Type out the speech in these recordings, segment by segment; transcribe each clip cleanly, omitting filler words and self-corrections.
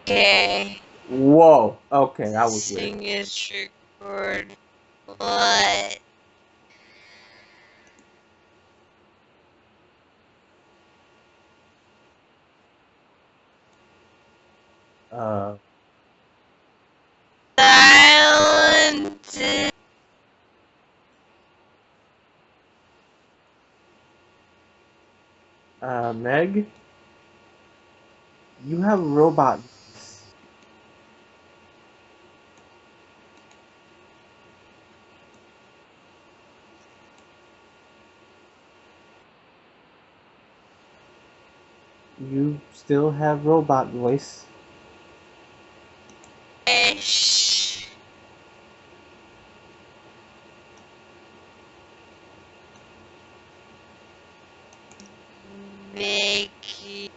Okay. Whoa. Okay, that was weird. Signature chord. What? Silent. Meg, you have a robot voice. You still have robot voice. Shh. Mickey.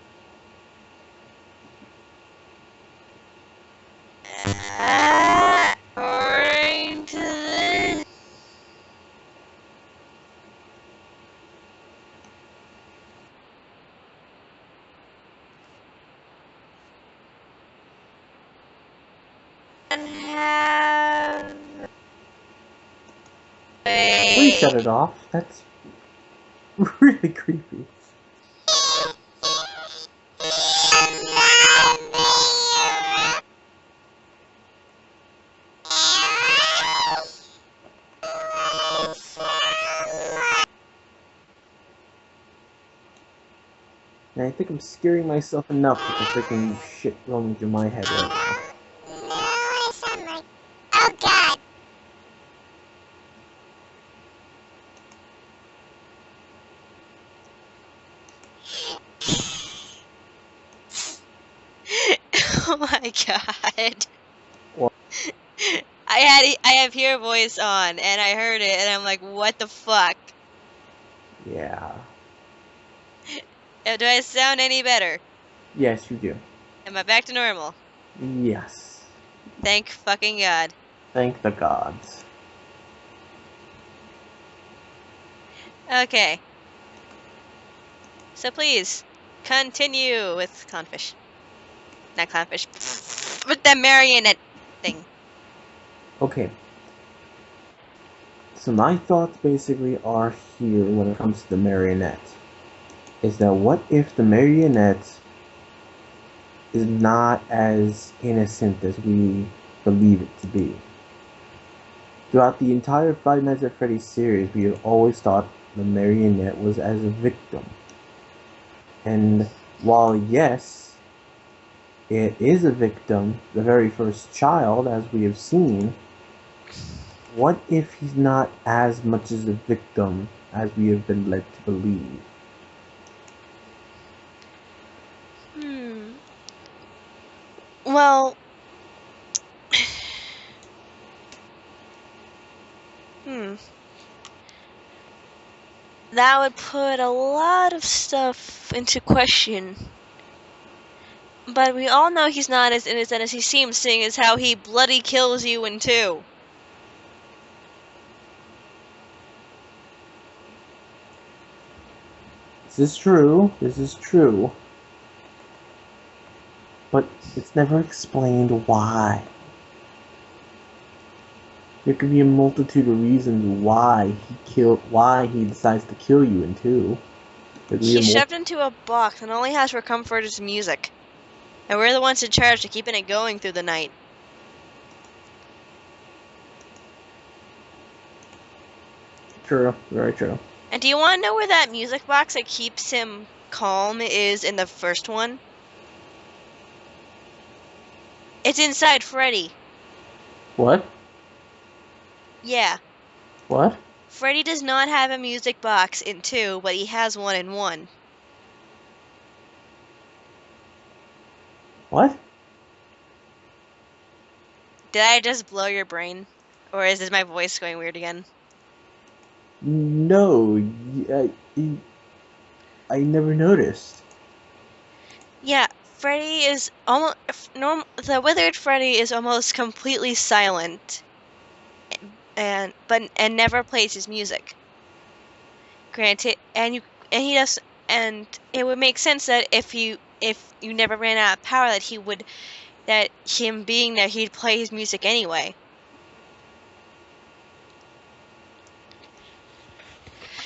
According to this. And have. Please shut it off. That's really creepy. And I think I'm scaring myself enough with the freaking shit rolling through my head right now. Oh God. Oh my God. What? I have Hear Voice on and I heard it and I'm like, what the fuck? Yeah. Do I sound any better? Yes, you do. Am I back to normal? Yes. Thank fucking God. Thank the gods. Okay. So please, continue with clownfish. Not clownfish. With the marionette thing. Okay. So my thoughts basically are here when it comes to the marionette. Is that what if the marionette is not as innocent as we believe it to be? Throughout the entire Five Nights at Freddy's series, we have always thought the marionette was as a victim. And while yes, it is a victim, the very first child, as we have seen, what if he's not as much as a victim as we have been led to believe? Well, that would put a lot of stuff into question. But we all know he's not as innocent as he seems, seeing as how he bloody kills you in 2. This is true. This is true. But it's never explained why. There could be a multitude of reasons why he decides to kill you in 2. He's shoved into a box and all he has for comfort is music. And we're the ones in charge of keeping it going through the night. True, very true. And do you want to know where that music box that keeps him calm is in the first one? It's inside Freddy. What? Yeah. What? Freddy does not have a music box in 2, but he has one in 1. What? Did I just blow your brain? Or is this my voice going weird again? No, I never noticed. Yeah, Freddy is almost the withered Freddy is almost completely silent, and never plays his music. Granted, and he does, And it would make sense that if you never ran out of power, that him being there, he'd play his music anyway.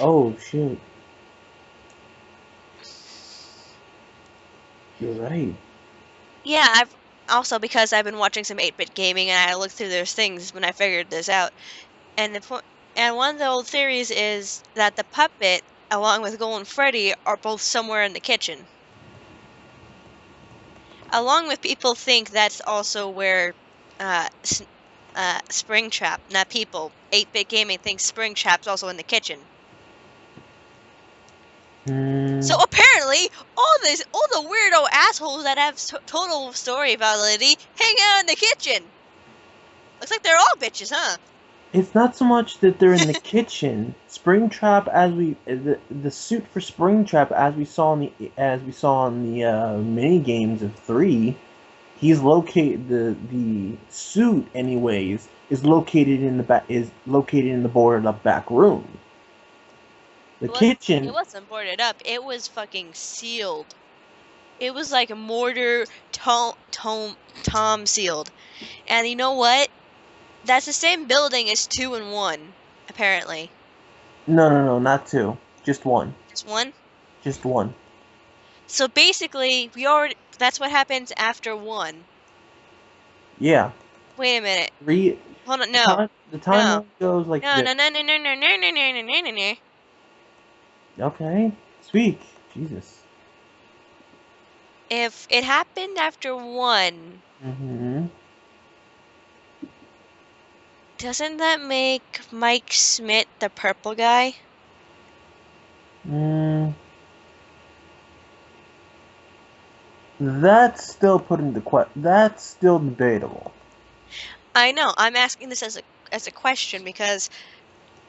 Oh shit. You're right. Yeah, I've also, because I've been watching some 8-bit gaming and I looked through those things when I figured this out. And one of the old theories is that the puppet, along with Golden Freddy, are both somewhere in the kitchen. Along with people think that's also where Springtrap, not people, 8-bit gaming thinks Springtrap's also in the kitchen. So apparently, all the weirdo assholes that have total story validity hang out in the kitchen. Looks like they're all bitches, huh? It's not so much that they're in the kitchen. Springtrap, the suit for Springtrap, as we saw in the mini games of 3, he's located the suit anyways is located in the boarded up back room. The It kitchen. wasn't boarded up. It was fucking sealed. It was like a mortar Tom sealed. And you know what? That's the same building as 2 and 1, apparently. No, not 2. Just 1. Just 1? Just 1. So basically, that's what happens after 1. Yeah. Wait a minute. 3. Hold on, The no. timeline goes like No, this. no, no, no, no, no, no, no, no, no, no, no, no. Okay. Speak. Jesus. If it happened after 1, Mm-hmm. doesn't that make Mike Smith the purple guy? That's still that's still debatable. I know. I'm asking this as a question because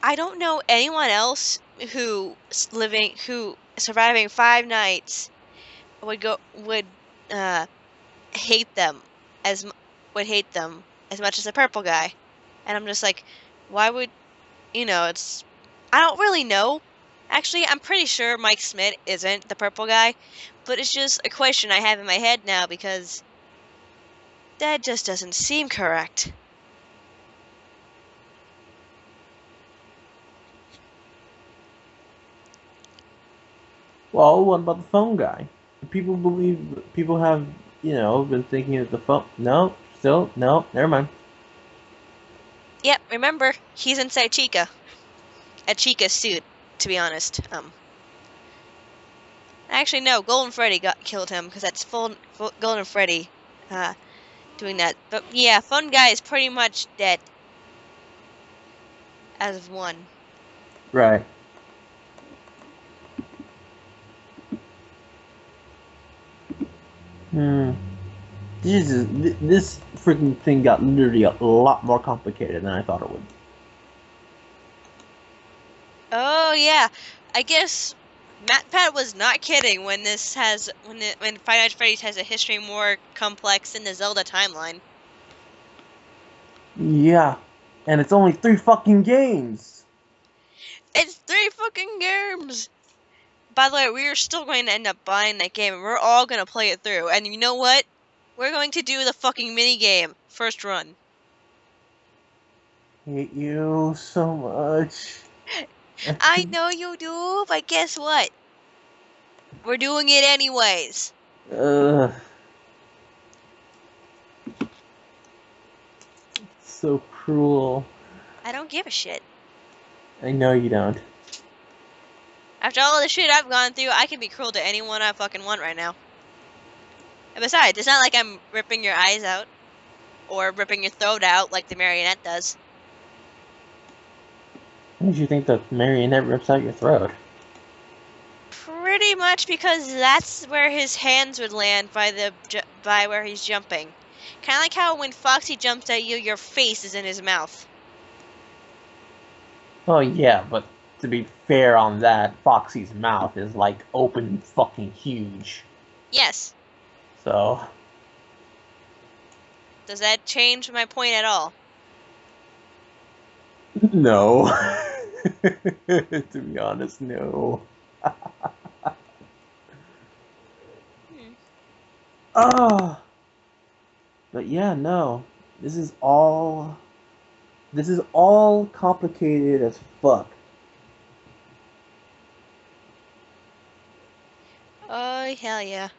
I don't know anyone else who surviving 5 nights would uh hate them as would hate them as much as the purple guy. And I'm just like, why would, it's I don't really know. Actually, I'm pretty sure Mike Smith isn't the purple guy, but it's just a question I have in my head now because that just doesn't seem correct. Well, what about the phone guy? People have, been thinking that the phone. No, still, no, never mind. Yep, remember, he's inside Chica. A Chica suit, to be honest. Actually, no, Golden Freddy killed him because that's full Golden Freddy doing that. But yeah, Fun Guy is pretty much dead as of 1. Right. Hmm. Jesus, this freaking thing got literally a lot more complicated than I thought it would. Oh yeah, I guess MatPat was not kidding when when Five Nights at Freddy's has a history more complex than the Zelda timeline. Yeah, and it's only 3 fucking games. It's 3 fucking games. By the way, we are still going to end up buying that game, and we're all going to play it through. And you know what? We're going to do the fucking mini game first run. Hate you so much. I know you do, but guess what? We're doing it anyways. Ugh. So cruel. I don't give a shit. I know you don't. After all the shit I've gone through, I can be cruel to anyone I fucking want right now. And besides, it's not like I'm ripping your eyes out or ripping your throat out like the Marionette does. Why did you think the Marionette rips out your throat? Pretty much because that's where his hands would land by where he's jumping. Kind of like how when Foxy jumps at you, your face is in his mouth. Oh yeah, but to be fair on that, Foxy's mouth is like open fucking huge. Yes. So Does that change my point at all? no. To be honest, no. Ah, but yeah, no. This is all. This is all complicated as fuck. Oh, hell yeah.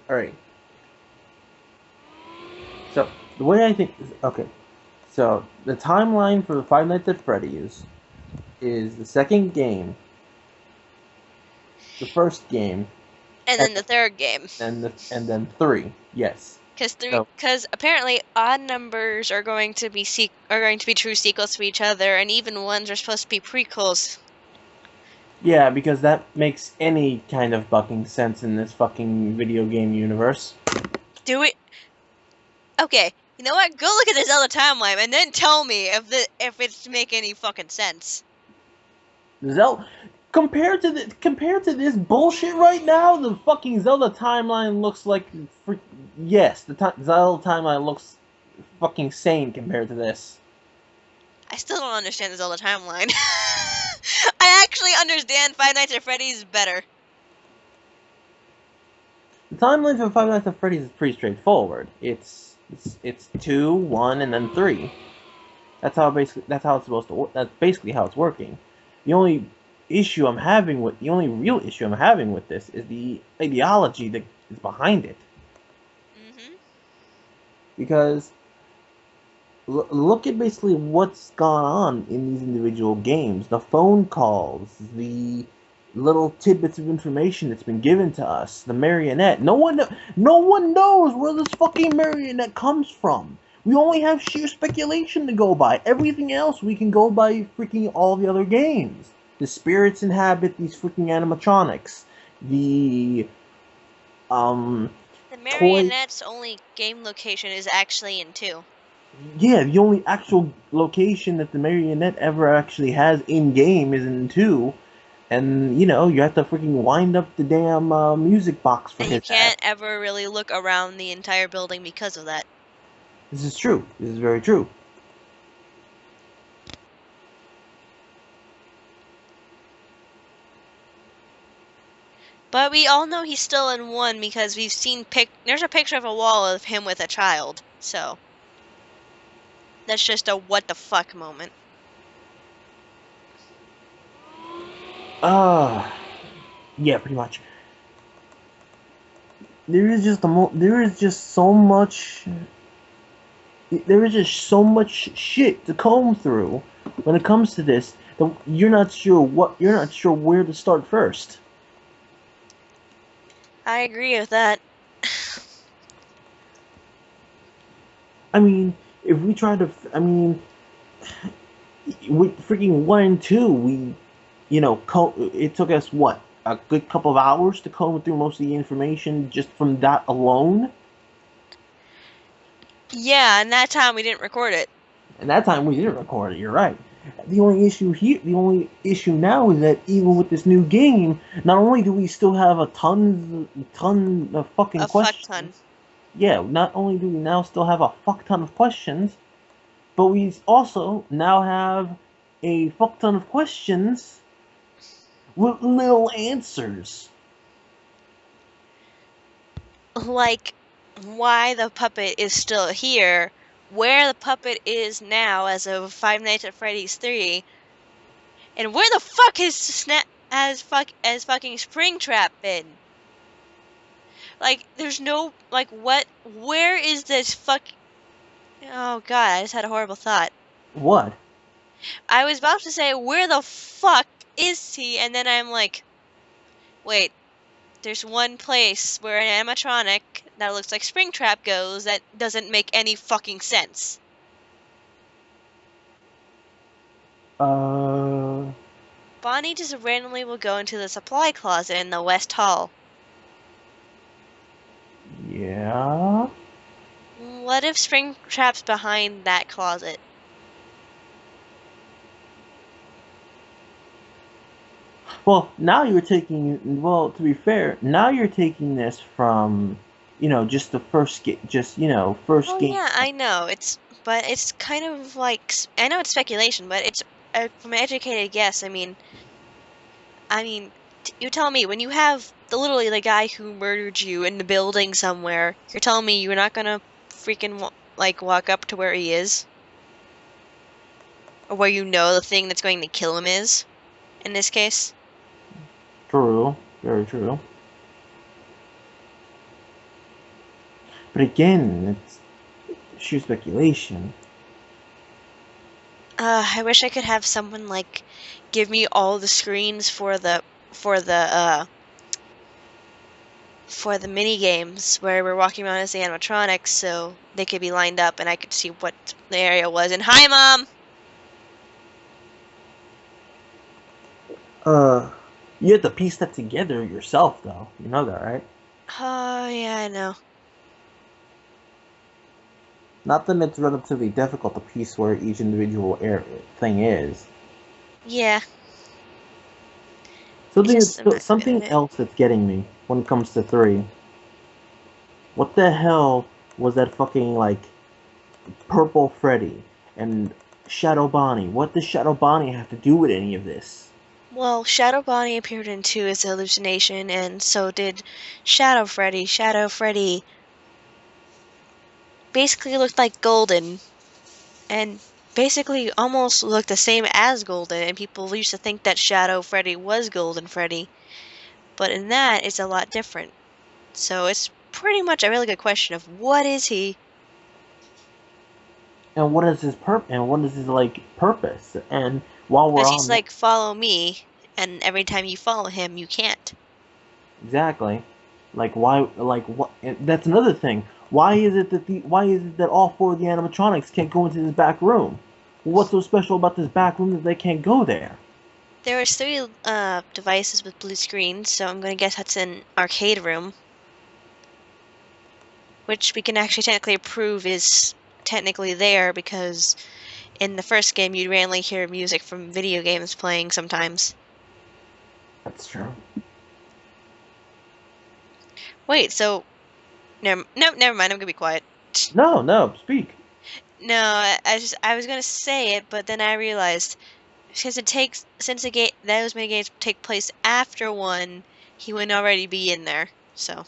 All right. So the way I think, okay. So the timeline for the Five Nights at Freddy's is the second game, the first game, And and then the third game. then three. Yes. So Because apparently odd numbers are going to be true sequels to each other, and even ones are supposed to be prequels. yeah, because that makes any kind of fucking sense in this fucking video game universe. Do it. Okay, you know what? Go look at the Zelda timeline and then tell me if it's make any fucking sense. Zelda, compared to this bullshit right now, the fucking Zelda timeline looks like, yes, the Zelda timeline looks fucking sane compared to this. I still don't understand the Zelda timeline. I actually understand Five Nights at Freddy's better. The timeline for Five Nights at Freddy's is pretty straightforward. It's two, one, and then three. That's how it's supposed to work. That's basically how it's working. The only the only real issue I'm having with this is the ideology that is behind it. Mm-hmm. Because look at basically what's gone on in these individual games. The phone calls, the little tidbits of information that's been given to us, the marionette. No one knows where this fucking marionette comes from. We only have sheer speculation to go by. Everything else we can go by freaking all the other games. The spirits inhabit these freaking animatronics. The um The toy Marionette's only game location is actually in 2. Yeah, the only actual location that the marionette ever actually has in game is in two, and you have to freaking wind up the damn music box for And you his ass. can't ever really look around the entire building because of that. This is true. This is very true. But we all know he's still in 1 because we've seen there's a picture of a wall of him with a child. So that's just a what the fuck moment. Yeah, pretty much. There is just so much. There is just so much shit to comb through when it comes to this that you're not sure where to start first. I agree with that. I mean, if we try to, I mean, with freaking one and two, it took us what, a good couple of hours to comb through most of the information just from that alone. Yeah, and that time we didn't record it. And that time we didn't record it. You're right. The only issue now is that even with this new game, not only do we still have a ton of fucking A fuck ton. questions. Yeah, not only do we now still have a fuck ton of questions, but we also now have a fuck ton of questions with little answers. Like, why the puppet is still here, where the puppet is now as of Five Nights at Freddy's 3, and where the fuck has fucking Springtrap been? Like, there's no, like, where is this oh god, I just had a horrible thought. What? I was about to say, where the fuck is he? And then I'm like, wait, there's one place where an animatronic that looks like Springtrap goes that doesn't make any fucking sense. Uh, Bonnie just randomly will go into the supply closet in the West Hall. yeah. What if Springtrap's behind that closet? Well, now you're taking. Well, to be fair, now you're taking this from, just the first game, first Oh game. yeah, I know. But it's kind of like I know it's speculation, but it's from an educated guess. You tell me when you have literally the guy who murdered you in the building somewhere, you're telling me you're not gonna freaking like walk up to where he is, or where you know the thing that's going to kill him is, in this case. True, very true. But again, it's sheer speculation. I wish I could have someone like give me all the screens for the for the mini games where we're walking around as the animatronics so they could be lined up and I could see what the area was. And hi, Mom! Uh, you have to piece that together yourself, though. You know that, right? Oh, yeah, I know. Not that it's relatively difficult to piece where each individual thing is. Yeah, it's Something just I'm not good at something it. else that's getting me when it comes to three. What the hell was that fucking like purple Freddy and Shadow Bonnie? What does Shadow Bonnie have to do with any of this? Well, Shadow Bonnie appeared in 2 as a hallucination, and so did Shadow Freddy. Shadow Freddy basically looked like Golden, and basically almost looked the same as Golden, and people used to think that Shadow Freddy was Golden Freddy. But in that, it's a lot different. So it's pretty much a really good question of what is he? And what is his And what is his like purpose? And while we're Because he's on that, like, follow me, and every time you follow him, you can't. exactly, like why? Like what? And that's another thing. Why is it that all four of the animatronics can't go into this back room? What's so special about this back room that they can't go there? There are 3 devices with blue screens, so I'm going to guess that's an arcade room, which we can actually technically prove is technically there because in the first game you'd randomly hear music from video games playing sometimes. That's true. Wait, so never mind. I'm gonna be quiet. No, no, speak. No, I was gonna say it, but then I realized since those mini games take place after one, he wouldn't already be in there. So,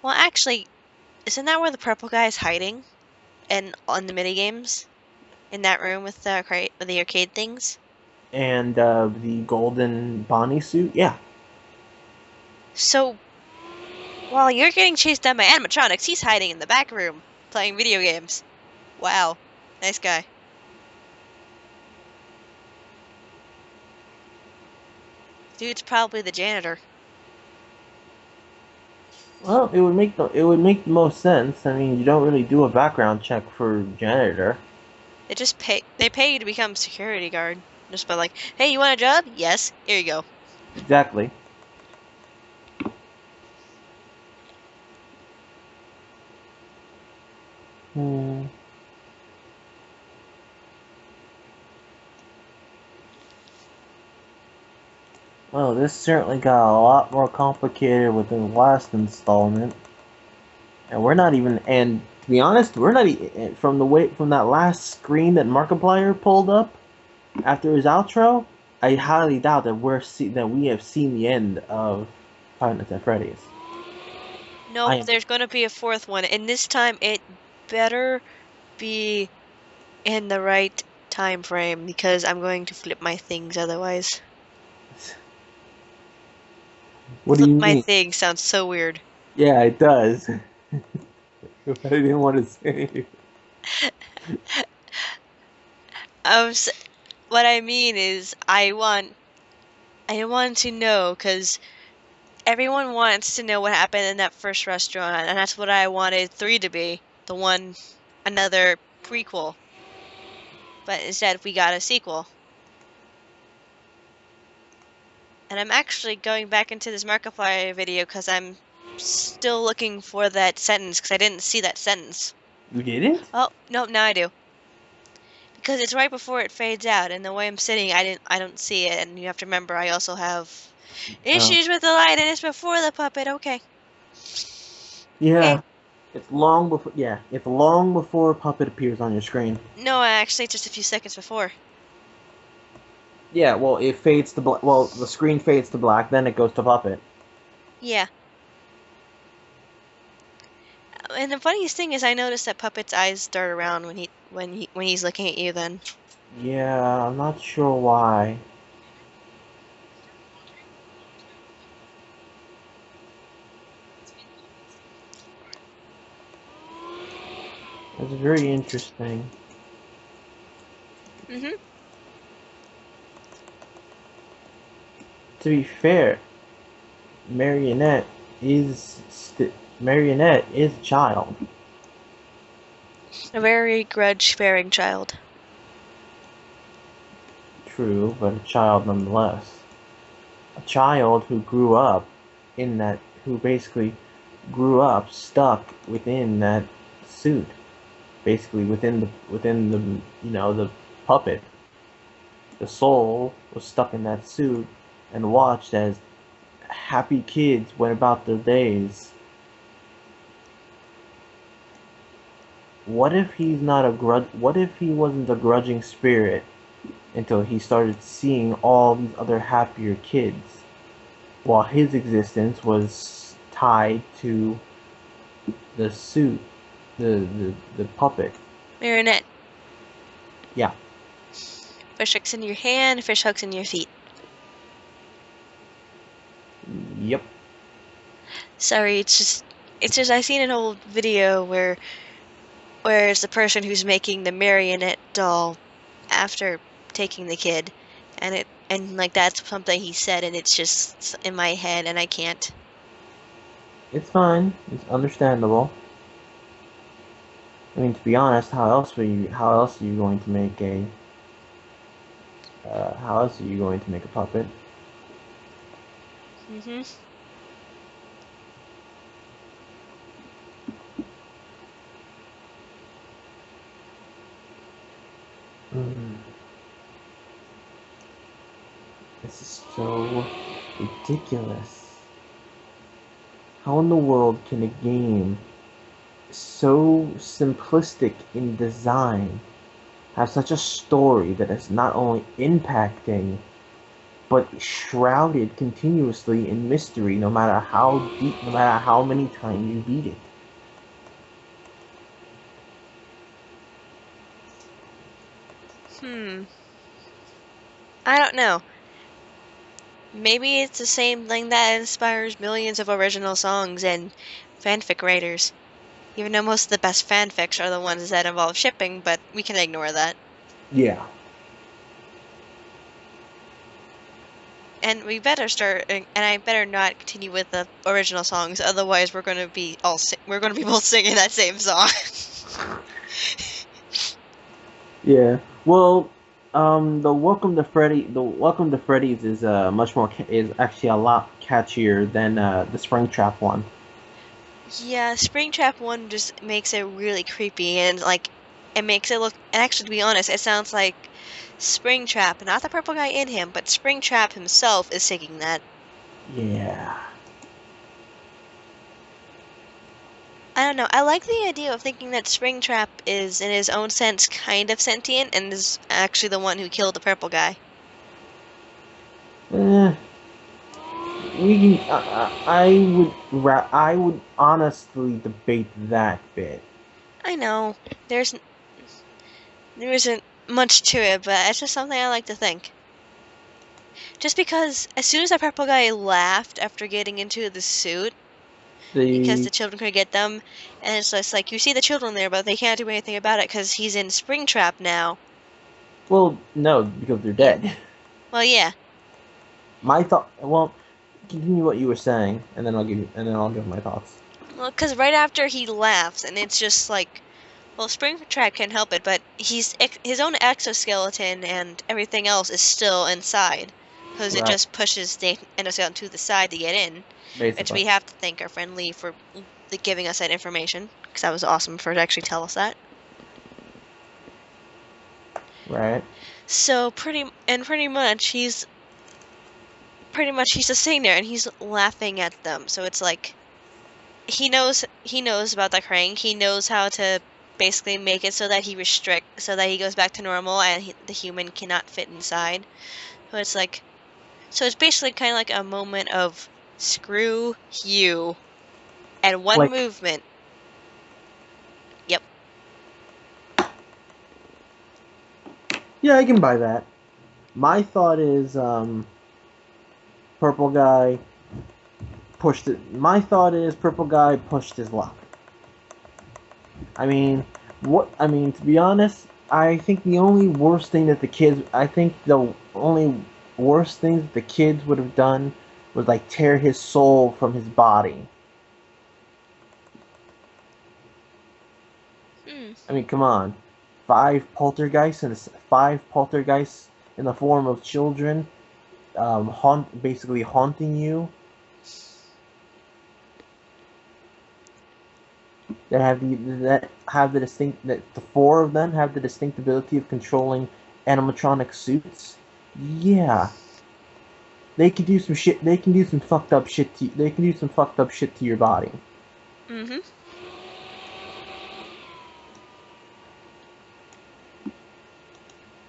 well, actually, isn't that where the purple guy is hiding? And on the mini games in that room with the arcade things. And the golden Bonnie suit. Yeah, So while you're getting chased down by animatronics, he's hiding in the back room playing video games. Wow, nice guy. Dude's probably the janitor. well, it would make the most sense. I mean, you don't really do a background check for janitor. They pay you to become security guard. Just by like, hey, you want a job? Yes, here you go. Exactly. Hmm. Well, this certainly got a lot more complicated with the last installment, and we're not even. And to be honest, we're not from that last screen that Markiplier pulled up after his outro. I highly doubt that that we have seen the end of Five Nights at Freddy's. I Nope, am there's gonna be a 4th one, and this time it better be in the right time frame because I'm going to flip my things otherwise. What do Flip you my mean? thing sounds so weird. Yeah, it does. I didn't want to say. What I mean is I want to know because everyone wants to know what happened in that first restaurant, and that's what I wanted 3 to be. The one, another prequel. but instead we got a sequel. And I'm actually going back into this Markiplier video because I'm still looking for that sentence because I didn't see that sentence. You didn't? Oh, no, now I do. Because it's right before it fades out, and the way I'm sitting, I don't see it, and you have to remember I also have Oh. issues with the light, and it's before the puppet. Okay. Yeah. It's long before. Yeah, it's long before Puppet appears on your screen. No, actually, just a few seconds before. Yeah. Well, it fades to black. Well, the screen fades to black, then it goes to Puppet. Yeah. And the funniest thing is, I noticed that Puppet's eyes dart around when he's looking at you. Then. Yeah, I'm not sure why. It's very interesting. Mhm. To be fair, Marionette Marionette is a child. A very grudge-bearing child. True, but a child nonetheless. A child who grew up in that, who basically grew up stuck within that suit, basically within the the puppet. The soul was stuck in that suit and watched as happy kids went about their days. What if he's not a grudge? What if he wasn't a grudging spirit until he started seeing all these other happier kids, while his existence was tied to the suit, the puppet. Marionette. Yeah. Fish hooks in your hand, fish hooks in your feet. Yep. Sorry, it's just I seen an old video where it's the person who's making the marionette doll after taking the kid, and like that's something he said, and it's just in my head, and I can't. It's fine. It's understandable. I mean, to be honest, how else were you? How else are you going to make a? How else are you going to make a puppet? Mhm. Mm. This is so ridiculous. How in the world can a game so simplistic in design have such a story that is not only impacting but shrouded continuously in mystery no matter how deep, no matter how many times you beat it? Hmm. I don't know. Maybe it's the same thing that inspires millions of original songs and fanfic writers. Even though most of the best fanfics are the ones that involve shipping, but we can ignore that. Yeah. And we better start, and I better not continue with the original songs. Otherwise, we're gonna be we're gonna be both singing that same song. Yeah. Well, the Welcome to Freddy's is much more is actually a lot catchier than the Springtrap one. Yeah, Springtrap 1 just makes it really creepy, and like it makes it look. And actually, to be honest, it sounds like Springtrap, not the purple guy in him, but Springtrap himself is singing that. Yeah. I don't know. I like the idea of thinking that Springtrap is, in his own sense, kind of sentient and is actually the one who killed the purple guy. Eh, we I would honestly debate that bit. I know there isn't much to it, but it's just something I like to think. Just because as soon as that purple guy laughed after getting into the suit, because The the children could get them, and it's just like you see the children there, but they can't do anything about it because he's in Springtrap now. Well, no, because they're Yeah. dead. Well, yeah. My thought. Well, continue what you were saying, and then I'll give my thoughts. Well, because right after he laughs, and it's just like Well, Springtrap can help it, but his own exoskeleton and everything else is still inside, because it Right. just pushes the endoskeleton to the side to get in, which Basically. we have to thank our friend Lee for giving us that information, because that was awesome for her to actually tell us that. Right. So pretty much he's just sitting there and he's laughing at them. So it's like he knows about the crank. He knows how to basically make it so that he goes back to normal and the human cannot fit inside. So it's basically kind of like a moment of screw you and one Like, movement. Yep. yeah, I can buy that. My thought is, purple guy pushed it. My thought is, purple guy pushed his luck. I mean, what? I mean, to be honest, I think the only worst thing that the kids. I think the only worst thing that the kids would have done was like tear his soul from his body. Hmm. I mean, come on, five poltergeists in the form of children, basically haunting you. That the four of them have the distinct ability of controlling animatronic suits. Yeah, they can do some shit. They can do some fucked up shit. They can do some fucked up shit to your body. Mm-hmm.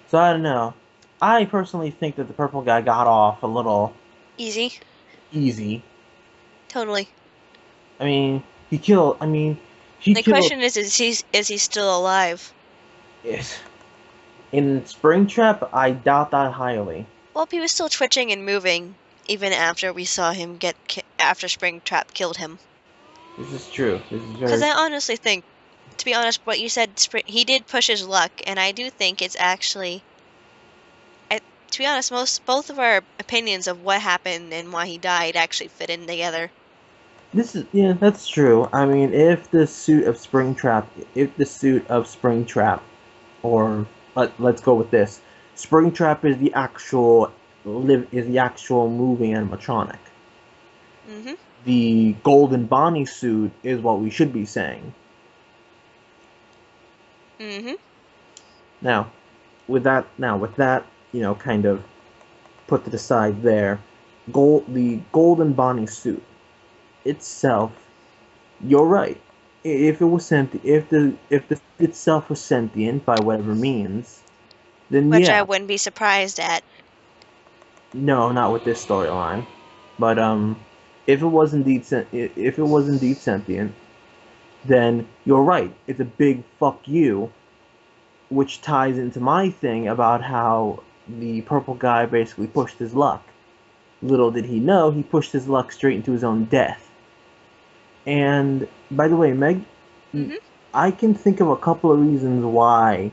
So I don't know. I personally think that the purple guy got off a little Easy. easy. Totally. I mean, he killed. I mean, he The killed. question is he still alive? It. In Springtrap, I doubt that highly. Well, he was still twitching and moving even after we saw him after Springtrap killed him. This is true. This is Because very. I honestly think, to be honest, what you said, he did push his luck, and I do think it's actually, to be honest, both of our opinions of what happened and why he died actually fit in together. This is yeah, that's true. I mean, if the suit of Springtrap, or let's go with this, Springtrap is the actual moving animatronic. Mm-hmm. The Golden Bonnie suit is what we should be saying. Mm-hmm. Now, with that, kind of put to the side there, the Golden Bonnie suit itself, you're right. If it was if the suit itself was sentient by whatever means, then Which I yeah. wouldn't be surprised at. No, not with this storyline. But if it was indeed sentient, then you're right. It's a big fuck you, which ties into my thing about how the purple guy basically pushed his luck. Little did he know, he pushed his luck straight into his own death. And by the way, Meg, Mm-hmm. I can think of a couple of reasons why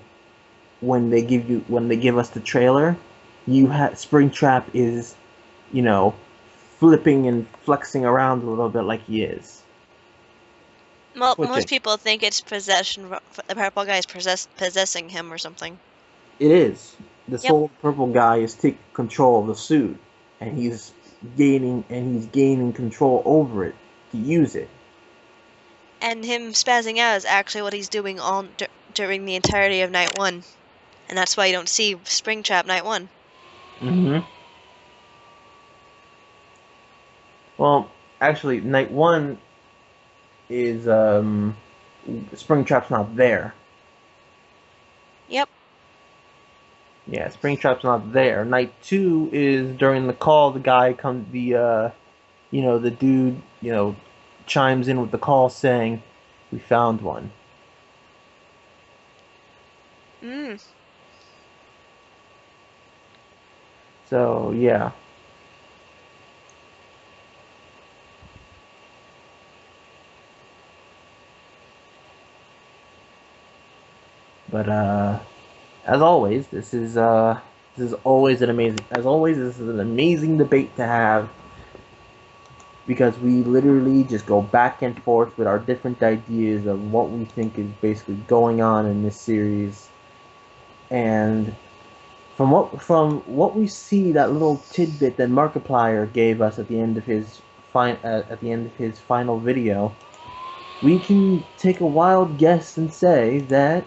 when they give us the trailer, Springtrap is, you know, flipping and flexing around a little bit like he is. Well, most Twitching. people think it's possession. The purple guy is possessing him or something. It is. This Yep. whole purple guy is taking control of the suit, and he's gaining control over it to use it. And him spazzing out is actually what he's doing during the entirety of night one. And that's why you don't see Springtrap night one. Mm-hmm. Well, actually, night one is Springtrap's not there. Yep. Yeah, Springtrap's not there. Night two is during the call. The guy comes, the dude, chimes in with the call saying, "We found one." Mm. So yeah, but this is always an amazing. As always, this is an amazing debate to have because we literally just go back and forth with our different ideas of what we think is basically going on in this series. And from what we see, that little tidbit that Markiplier gave us at the end of his final video, we can take a wild guess and say that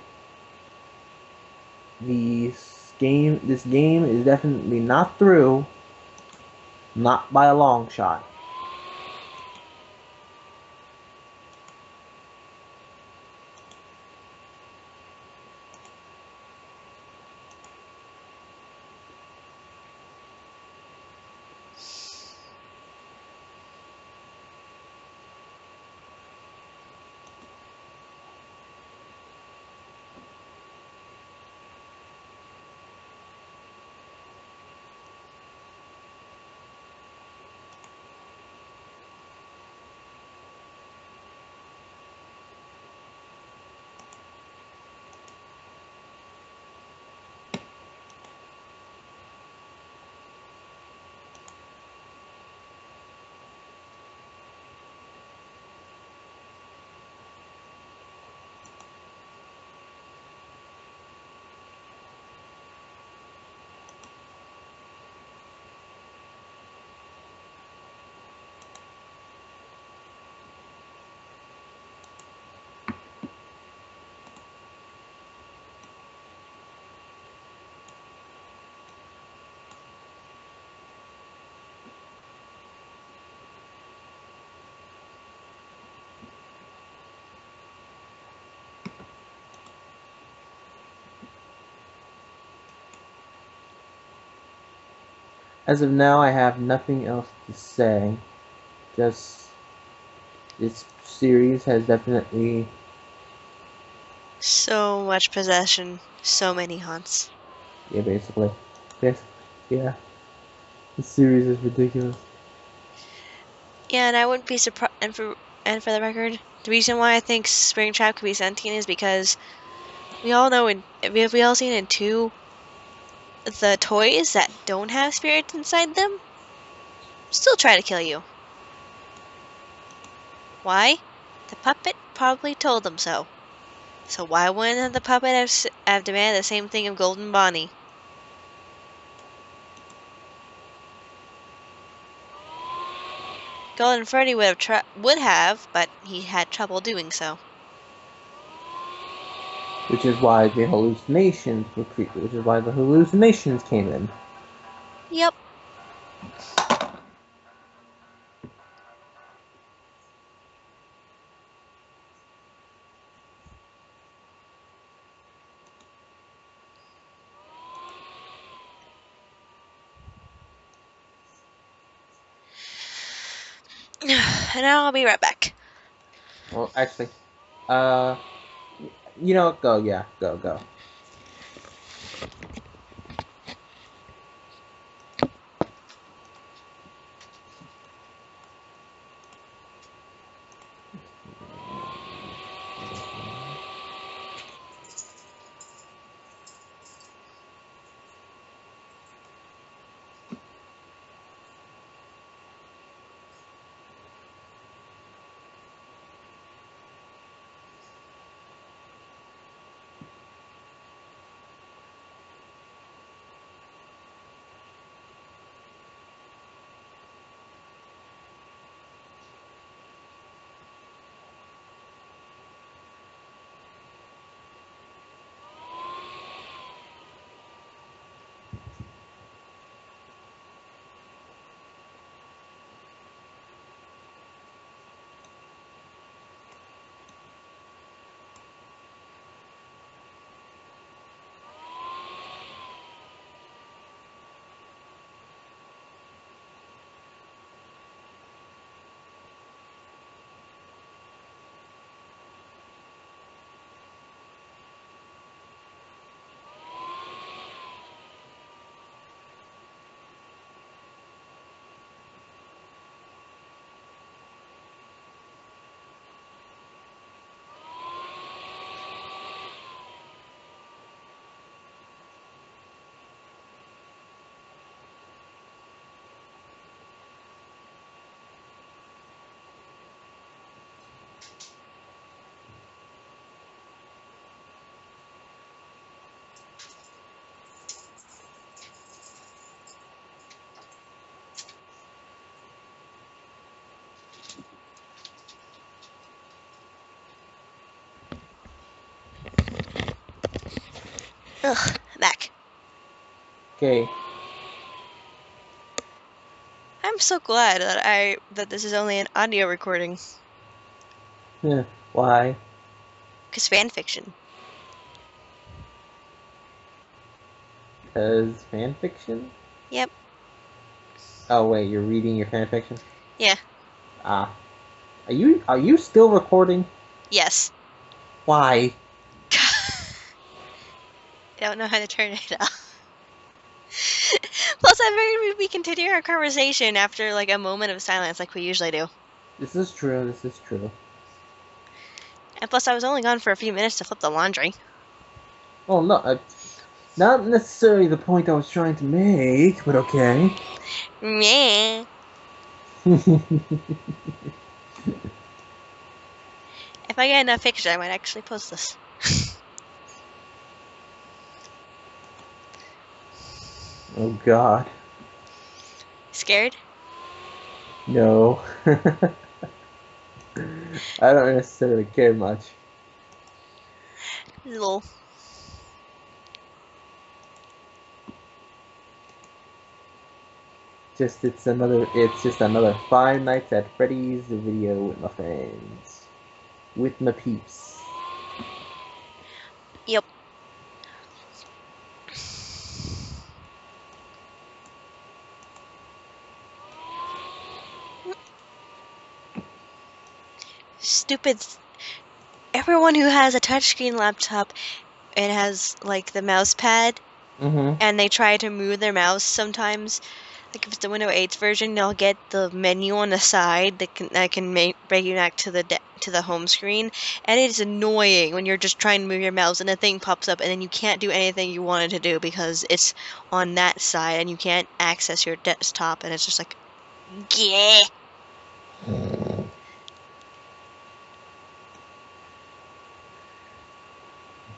this game is definitely not through, not by a long shot. As of now, I have nothing else to say. Just this series has definitely, So much possession, so many haunts. yeah, basically, yes, yeah. This series is ridiculous. Yeah, and I wouldn't be surprised. And for the record, the reason why I think Springtrap could be sentient is because we all know we all seen in 2 the toys that don't have spirits inside them still try to kill you. Why? The puppet probably told them so. So why wouldn't the puppet have demanded the same thing of Golden Bonnie? Golden Freddy would have, but he had trouble doing so. Which is why the hallucinations which is why the hallucinations came in. Yep. And I'll be right back. Well, actually, uh, you know, go, yeah, go. Ugh, back. Okay. I'm so glad that this is only an audio recording. Why? Cause fan fiction. Because fan fiction? Yep. Oh wait, you're reading your fan fiction? Yeah. Ah. Are you still recording? Yes. Why? I don't know how to turn it off. Plus, I figured we continue our conversation after like a moment of silence, like we usually do. This is true, this is true. And plus, I was only gone for a few minutes to flip the laundry. Well, no, not necessarily the point I was trying to make, but okay. Meh. If I get enough pictures, I might actually post this. Oh god. Scared? No. I don't necessarily care much. Little. It's just another Five Nights at Freddy's video with my friends. With my peeps. Yep. Stupid. Everyone who has a touchscreen laptop and has like the mouse pad Mm-hmm. and they try to move their mouse sometimes, like if it's the Windows 8 version, they'll get the menu on the side that can bring you back to the home screen, and it is annoying when you're just trying to move your mouse and the thing pops up and then you can't do anything you wanted to do because it's on that side and you can't access your desktop, and it's just like, yeah.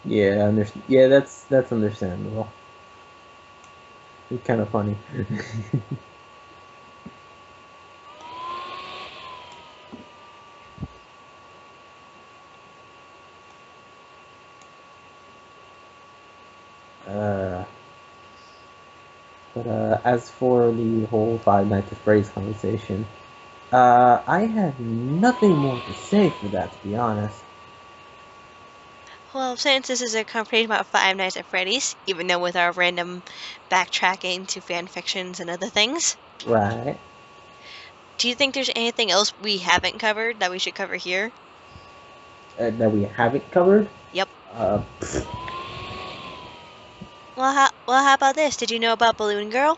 Yeah, that's understandable. It's kind of funny. uh, but as for the whole Five Nights at Freddy's conversation, I have nothing more to say for that, to be honest. Well, since this is a conversation about Five Nights at Freddy's, even though with our random backtracking to fan fictions and other things, Right. do you think there's anything else we haven't covered that we should cover here? That we haven't covered. Yep. Uh, Well, how about this? Did you know about Balloon Girl?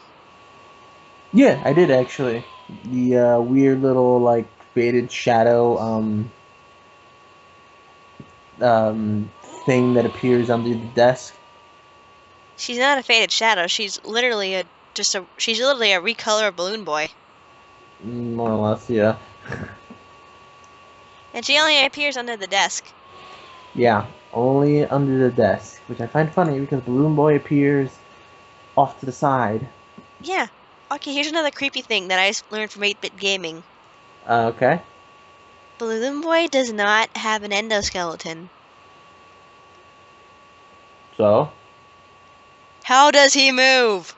yeah, I did actually. The weird little like faded shadow um thing that appears under the desk. She's not a faded shadow. She's literally a recolor Balloon Boy, More or less, yeah. and she only appears under the desk. Yeah, only under the desk, which I find funny because Balloon Boy appears off to the side. Yeah. Okay, here's another creepy thing that I learned from 8-Bit Gaming. Okay. Balloon Boy does not have an endoskeleton. So, How does he move?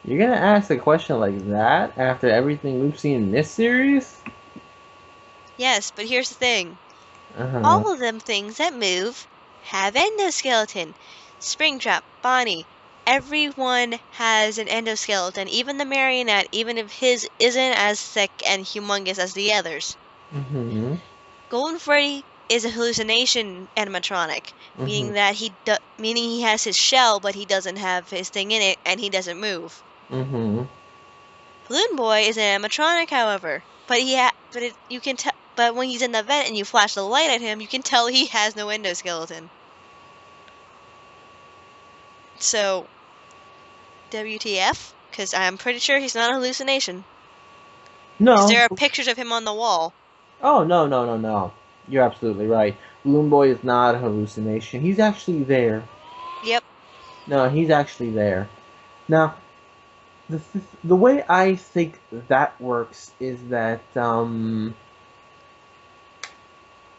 you're gonna ask a question like that after everything we've seen in this series? Yes, but here's the thing. Uh-huh. All of them things that move have endoskeleton. Springtrap, Bonnie, everyone has an endoskeleton, even the Marionette, even if his isn't as thick and humongous as the others. Mm-hmm. Golden Freddy is a hallucination animatronic, Mm-hmm. meaning he has his shell, but he doesn't have his thing in it, and he doesn't move. Mm-hmm. Balloon Boy is an animatronic, however, you can tell. But when he's in the vent and you flash the light at him, you can tell he has no endoskeleton. So, WTF? Because I'm pretty sure he's not a hallucination. Because No. there are pictures of him on the wall. Oh, no, no, no, no. You're absolutely right. Balloon Boy is not a hallucination. He's actually there. Yep. No, he's actually there. Now, the way I think that works is that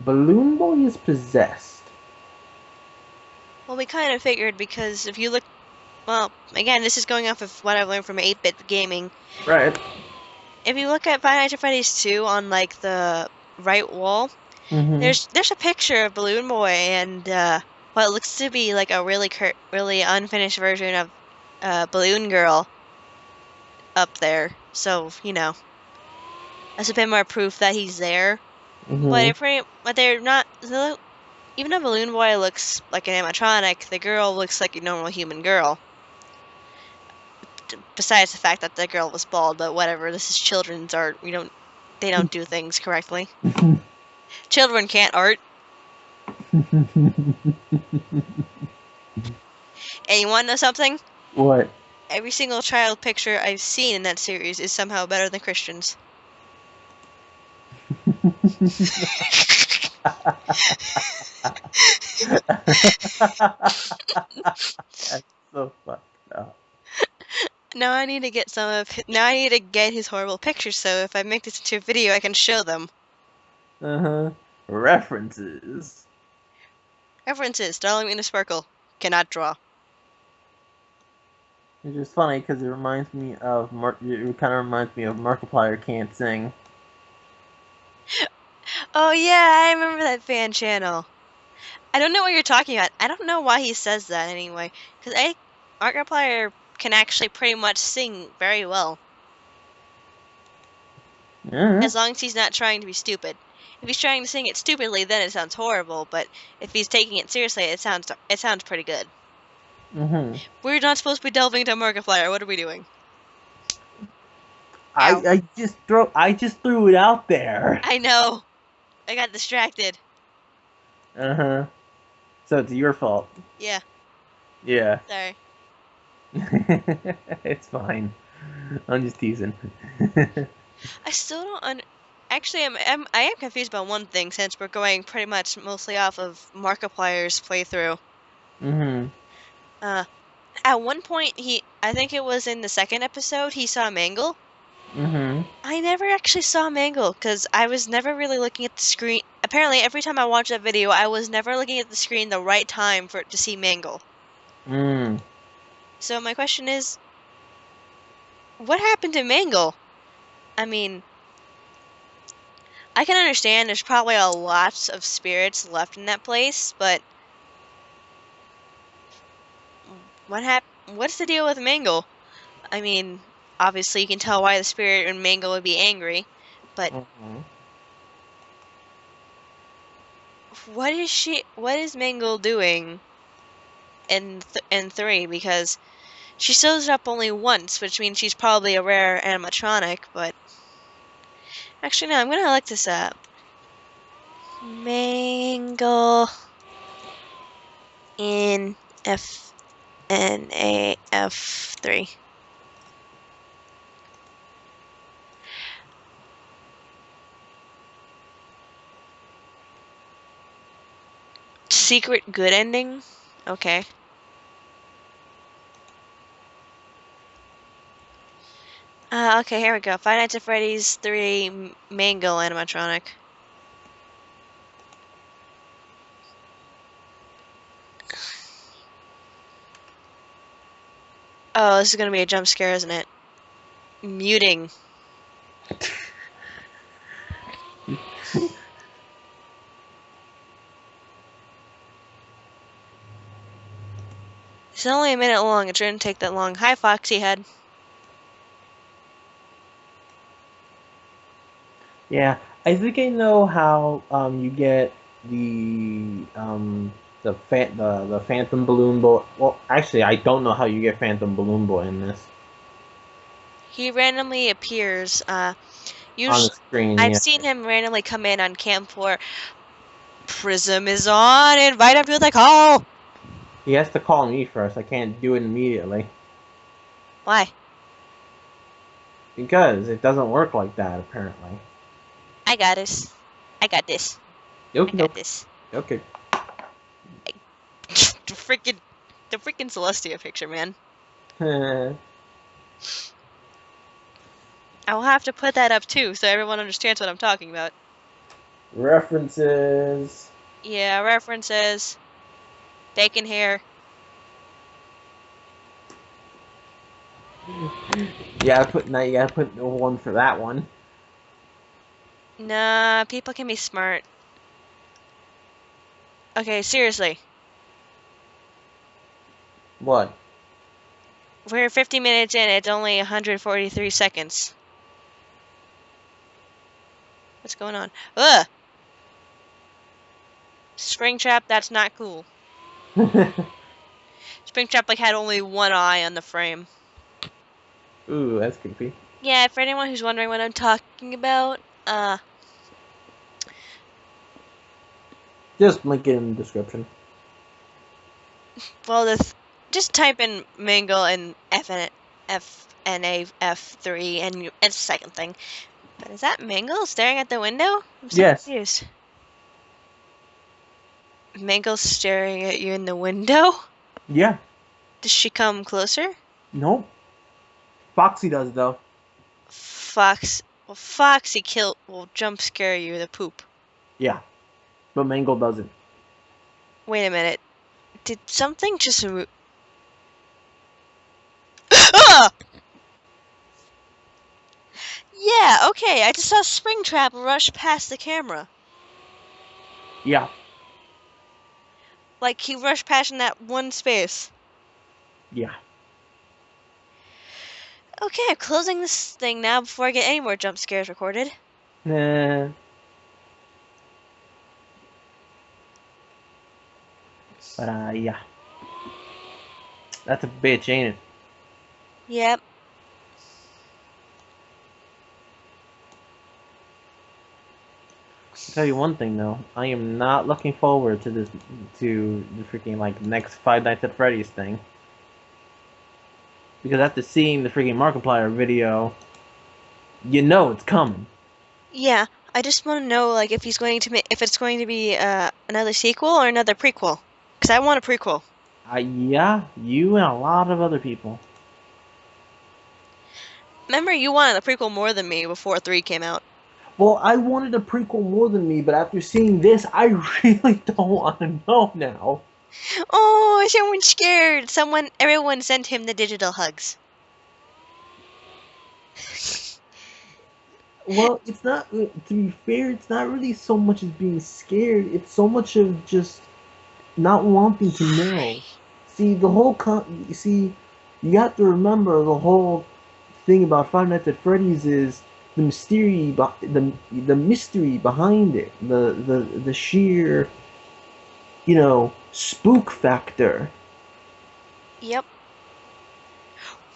Balloon Boy is possessed. Well, we kind of figured because if you look, well, again, this is going off of what I've learned from 8-bit gaming. Right. If you look at Five Nights at Freddy's 2 on like the right wall, Mm-hmm. there's a picture of Balloon Boy and what looks to be like a really unfinished version of Balloon Girl up there. So, you know, that's a bit more proof that he's there. But Mm-hmm. but they're not. Even though Balloon Boy looks like an animatronic, the girl looks like a normal human girl. Besides the fact that the girl was bald, but whatever. This is children's art. They don't do things correctly. Children can't art. And you want to know something? What? Every single child picture I've seen in that series is somehow better than Christian's. That's so fucked up. Now I need to get now I need to get his horrible pictures so if I make this into a video I can show them. Uh-huh. References. References, Darling in a Sparkle. Cannot draw. It's just funny because it reminds me of It kind of reminds me of Markiplier Can't Sing. Oh yeah, I remember that fan channel. I don't know what you're talking about. I don't know why he says that anyway. Because Markiplier can actually pretty much sing very well. Yeah. As long as he's not trying to be stupid. If he's trying to sing it stupidly, then it sounds horrible. But if he's taking it seriously, it sounds pretty good. Mm-hmm. We're not supposed to be delving into Markiplier. What are we doing? I Ow. I just threw it out there. I know. I got distracted. Uh-huh. So it's your fault. Yeah. Yeah. Sorry. It's fine. I'm just teasing. I still don't. Actually, I am confused about one thing since we're going pretty much mostly off of Markiplier's playthrough. Mm-hmm. At one point, I think it was in the second episode, he saw Mangle. Mm-hmm. I never actually saw Mangle because I was never really looking at the screen. Apparently, every time I watched that video, I was never looking at the screen the right time for it to see Mangle. Mm. So my question is, what happened to Mangle? I mean, I can understand there's probably a lot of spirits left in that place, but what's the deal with Mangle? I mean, obviously you can tell why the spirit in Mangle would be angry, but Mm-hmm. what is Mangle doing in 3? Because she shows up only once, which means she's probably a rare animatronic, but actually no, I'm gonna look this up. Mangle in FNAF3. Secret good ending? Okay. Okay, here we go. Five Nights at Freddy's 3 Mangle animatronic. Oh, this is gonna be a jump scare, isn't it? Muting. It's only a minute long. It shouldn't take that long. Hi, Foxy Head. Yeah, I think I know how you get the Phantom Balloon Boy. Well, actually, I don't know how you get Phantom Balloon Boy in this He randomly appears. on the Usually, screen. I've Yeah, seen him randomly come in on Camp 4. Prism is on. Invite him to the call. he has to call me first. I can't do it immediately Why? because it doesn't work like that apparently. I got this. I got this. I Okay, got okay, this. okay. The freaking Celestia picture, man. Uh, I will have to put that up too, so everyone understands what I'm talking about. References. Yeah, references. Bacon hair. You gotta put one for that one. Nah, people can be smart. Okay, seriously. What? We're 50 minutes in, it's only 143 seconds. What's going on? Ugh! Springtrap, that's not cool. Springtrap like had only one eye on the frame. Ooh, that's creepy. Yeah, for anyone who's wondering what I'm talking about, Just link it in the description. well, just type in Mangle and FNAF3 and it's the second thing. But is that Mangle staring at the window? I'm so Yes. confused. Mangle staring at you in the window? Yeah. Does she come closer? Nope. Foxy does though. Foxy will jump scare you the poop. Yeah. But Mangle doesn't. Wait a minute. Did something just move? Ah! Yeah, okay, I just saw Springtrap rush past the camera. Yeah. Like, he rushed past in that one space. Yeah. Okay, I'm closing this thing now before I get any more jump scares recorded. Nah. But yeah. That's a bitch, ain't it? Yep. I'll tell you one thing though, I am not looking forward to to the freaking like next Five Nights at Freddy's thing. Because after seeing the freaking Markiplier video, you know it's coming. Yeah, I just want to know, like, if if it's going to be, another sequel or another prequel. Because I want a prequel. Yeah, you and a lot of other people. Remember, you wanted a prequel more than me before 3 came out. Well, I wanted a prequel more than me, but after seeing this, I really don't want to know now. Oh, someone's scared. Everyone sent him the digital hugs. Well, it's not. To be fair, it's not really so much as being scared. It's so much of just not wanting to know. See, you see, you have to remember the whole thing about Five Nights at Freddy's is the mystery behind it, the sheer, spook factor. Yep.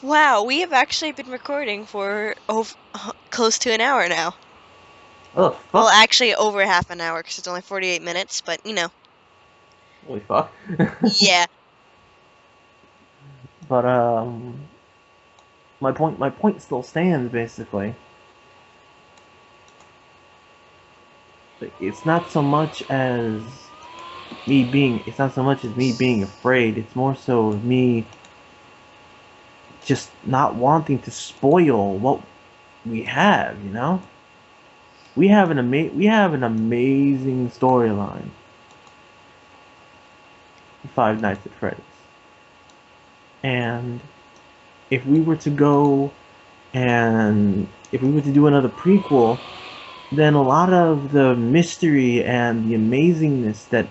Wow, we have actually been recording for close to an hour now. Oh Well, fuck! actually over half an hour because it's only 48 minutes, but you know. Holy fuck! Yeah. But my point still stands basically. But it's not so much as me being afraid. It's more so of me just not wanting to spoil what we have. We have an amazing storyline. Five Nights at Freddy's, and if we were to go and if we were to do another prequel, then a lot of the mystery and the amazingness that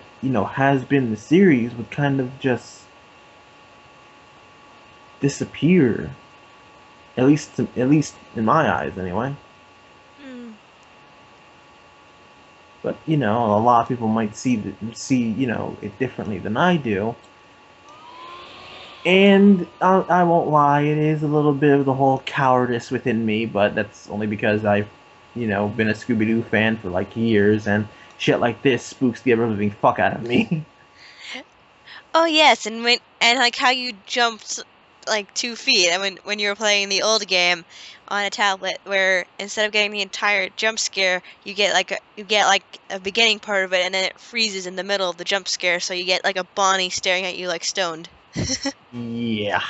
has been the series would kind of just disappear. At least in my eyes, anyway. Mm. But a lot of people might see it differently than I do. And I won't lie, it is a little bit of the whole cowardice within me, but that's only because I've been a Scooby Doo fan for like years, and shit like this spooks the ever living fuck out of me. Oh yes, and like how you jumped like 2 feet. I mean, when you were playing the old game on a tablet, where instead of getting the entire jump scare, you get like a beginning part of it, and then it freezes in the middle of the jump scare, so you get like a Bonnie staring at you like stoned. Yeah,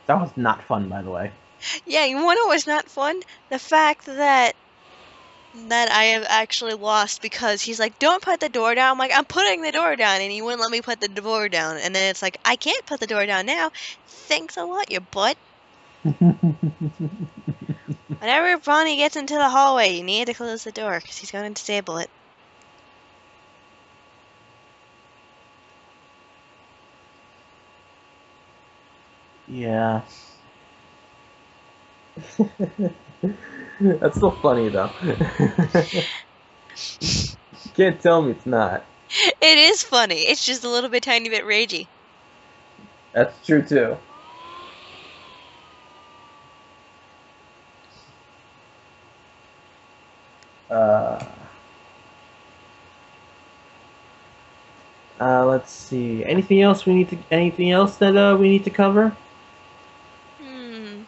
that was not fun, by the way. Yeah, you wanna know what's not fun? The fact that that I have actually lost because he's like, don't put the door down. I'm like, I'm putting the door down, and he wouldn't let me put the door down. And then it's like, I can't put the door down now. Thanks a lot, you butt. Whenever Bonnie gets into the hallway, you need to close the door because he's going to disable it. Yeah. That's still funny though. You can't tell me it's not. It is funny. It's just a little bit tiny bit ragey. That's true too. Uh, let's see. Anything else we need to? Anything else that we need to cover? Hmm.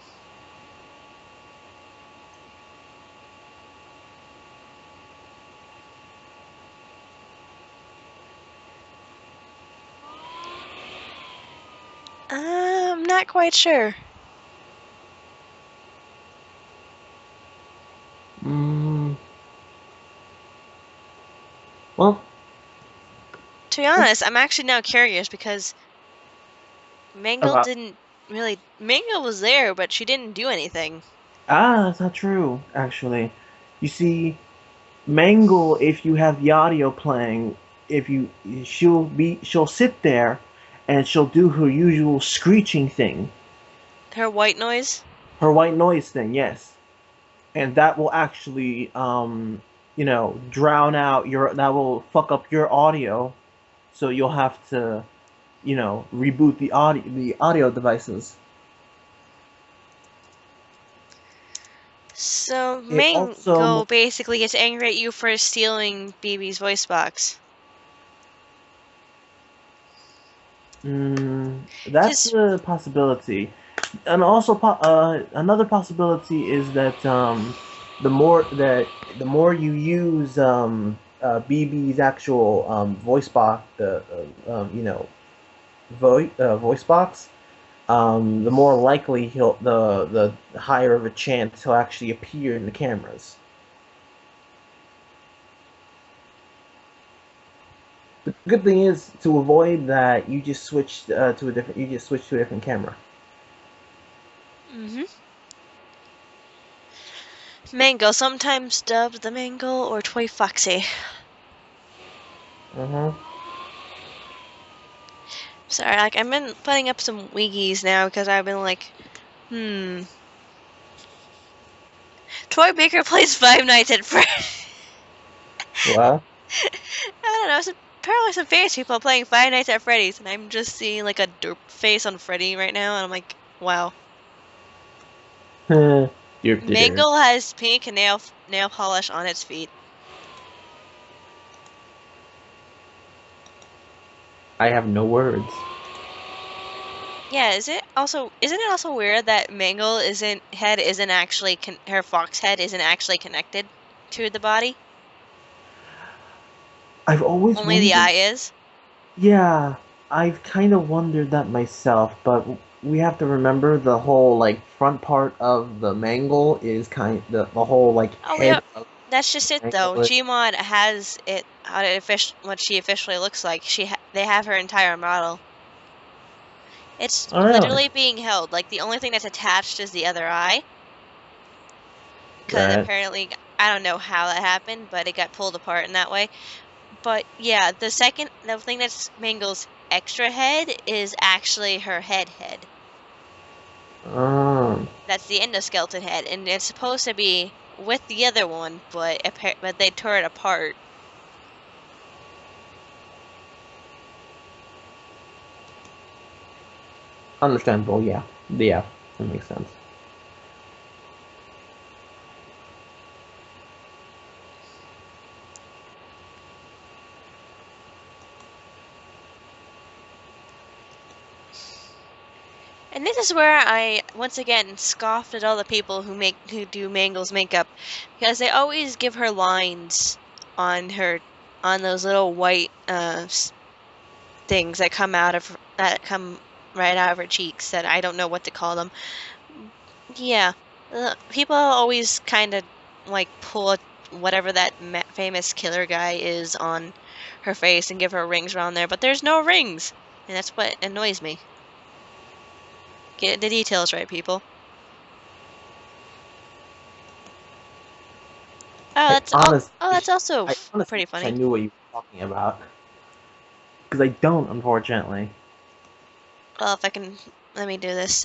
I'm not quite sure. Mm, well, To be honest, I'm actually now curious because Mangle about didn't really. Mangle was there, but she didn't do anything. that's not true. Actually, you see, Mangle, if you have the audio playing, if you she'll sit there, and she'll do her usual screeching thing, Her white noise? her white noise thing. Yes, and that will actually drown out your that will fuck up your audio, so you'll have to reboot the audio devices. So It Mangle also basically gets angry at you for stealing BB's voice box. that's Just a possibility, and also another possibility is that the more you use BB's actual voice box, the voice box, the more likely the higher of a chance he'll actually appear in the cameras. The good thing is to avoid that you just switch to a different camera. mhm. Mango, sometimes dubbed the Mangle or Toy Foxy. Uh-huh. Sorry, like I've been putting up some wiggies now because I've been like, hmm. Troy Baker plays Five Nights at Freddy's. Well, I don't know. Apparently some famous people are playing Five Nights at Freddy's, and I'm just seeing like a derp face on Freddy right now, and I'm like, wow. derp derp. Mangle has pink nail polish on its feet. I have no words. Yeah, isn't it also weird that Mangle isn't actually her fox head isn't actually connected to the body? I've always Only the wondered. eye is. Yeah, I've kind of wondered that myself, but we have to remember the whole like front part of the mangle is the whole like Oh head yeah, of that's just it the though. mangle. Gmod has it what she officially looks like. They have her entire model. It's Oh, really? literally being held. Like the only thing that's attached is the other eye, because Right. apparently I don't know how that happened, but it got pulled apart in that way. But yeah, the thing that's Mangle's extra head is actually her head. Um, That's the endoskeleton head, and it's supposed to be with the other one, but they tore it apart. understandable. Yeah, yeah, that makes sense. And this is where I once again scoffed at all the people who do Mangle's makeup, because they always give her lines on her on those little white things that come right out of her cheeks that I don't know what to call them. Yeah, people always kind of like whatever that famous killer guy is on her face and give her rings around there, but there's no rings, and that's what annoys me. Get the details right, people. Oh, that's also I honestly pretty wish I funny. knew what you were talking about. Because I don't, unfortunately. Well, if I can, let me do this.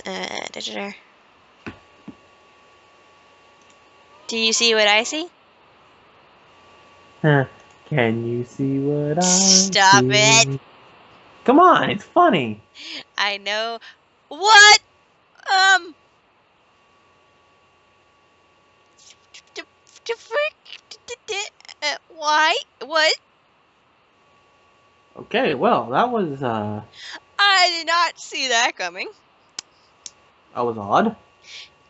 Do you see what I see? Huh. Can you see what I Stop it! see? Come on, it's funny. I know. What? Um. Why? What? Okay, well, I did not see that coming. that was odd.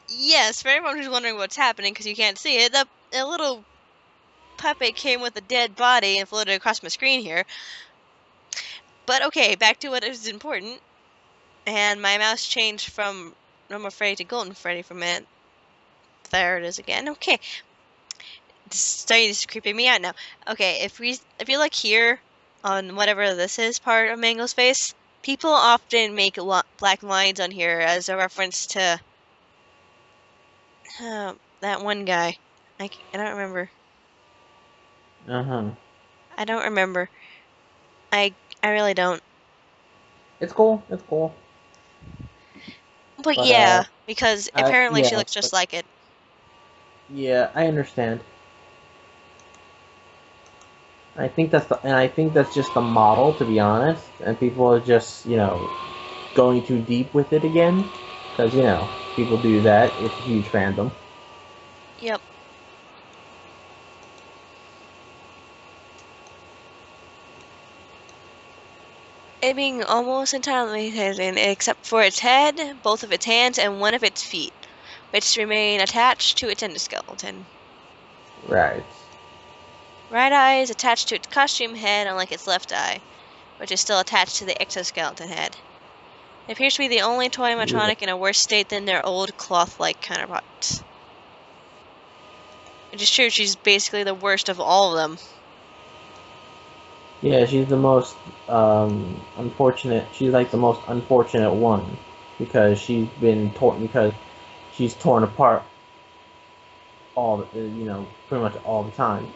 Yes, for everyone who's wondering what's happening because you can't see it, the little puppet came with a dead body and floated across my screen here. But okay, back to what is important. And my mouse changed from Normal Freddy to Golden Freddy for a minute. There it is again. Okay, this is creeping me out now. Okay, if you look here on whatever this is part of Mango's face, people often make black lines on here as a reference to that one guy. I don't remember. Uh-huh. I don't remember. I I really don't. It's cool, it's cool. But But, yeah, because apparently she yeah, looks just like it. yeah, I understand. I think that's just the model, to be honest. And people are just, going too deep with it again. Because, people do that. It's a huge fandom. Yep. It being almost entirely hidden except for its head, both of its hands, and one of its feet, which remain attached to its endoskeleton. Right. Right eye is attached to its costume head, unlike its left eye, which is still attached to the exoskeleton head. It appears to be the only toy Yeah. animatronic in a worse state than their old cloth-like counterparts. It is true, she's basically the worst of all of them. Yeah, she's the most unfortunate. She's like the most unfortunate one because she's torn apart pretty much all the time,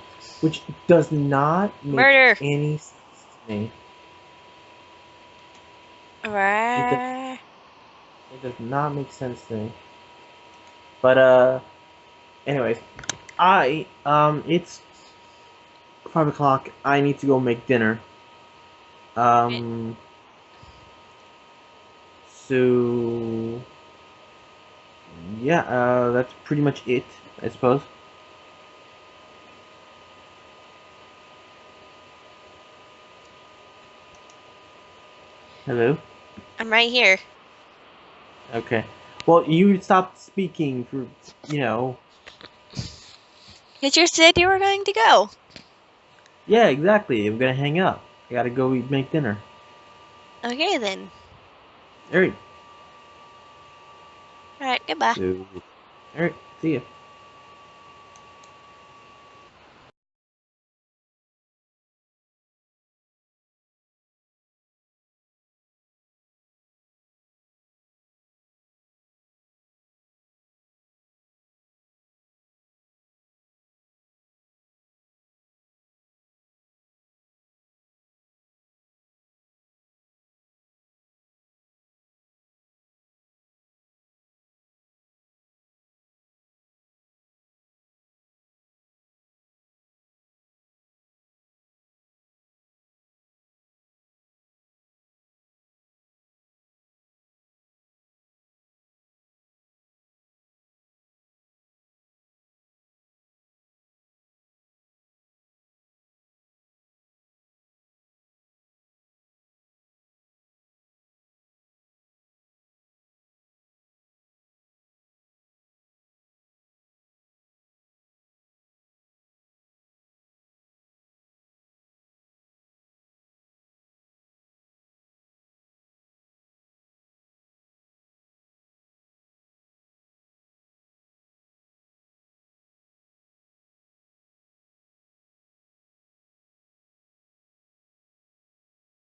which does not make Murder! any sense to me. It does, Right. it does not make sense to me. But anyways, it's 5 o'clock. I need to go make dinner. Um, so yeah, that's pretty much it, I suppose. Hello. I'm right here. Okay. Well, you stopped speaking for, you know. Because you said you were going to go. Yeah, exactly. I'm gonna hang up. I gotta go make dinner. Okay then. All right. Alright, goodbye. So, all right. See ya.